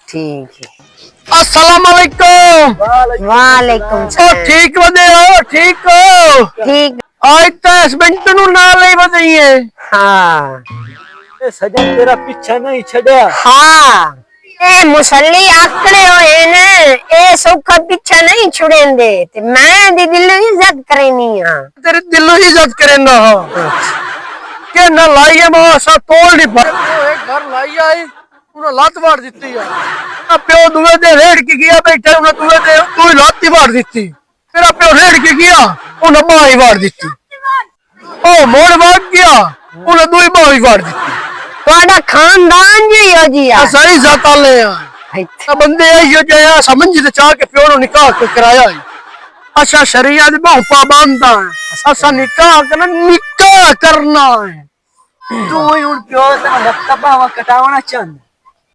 ठीक है। अस्सलाम वालेकुम। वालेकुम ओ सलाम। ठीक बदे हो? ठीक हो? ठीक। आज तो हस्बैंड नु नाल ही बताइए। हाँ सजन तेरा पीछा नहीं छड़या। हाँ ए मुसल्ली आकड़े होए ने ए सुख पीछे नहीं छुड़ेंदे ते मैं दी दिल इज्जत करेनी हां। तेरे दिलों ही इज्जत करेंदा हो के ना लाइए मासा तोड़ नहीं पा एक घर लाई आई उन्हें लात मार दी है। अब प्यो दुए दे रेड़ के गया बैठा उन्हें दुए दे तू लात ही मार दी। मेरा प्यो रेड़ के गया उन्हें मां ही मार दी। ओ मोड़ भाग गया उन्हें दुई मां ही मार दी। ਤੁਹਾਡਾ ਖਾਨਦਾਨ ਜੀ ਹੋ ਜੀ ਆ सही जाता ले यार बंदे यो जया समझ ते चाह के प्यो नु निकाह के कराया है। अच्छा शरीयत में बहुपा बांधता है असा निकाह करना है। तू ही उन प्यो से रत्ता बावा कटावना चंद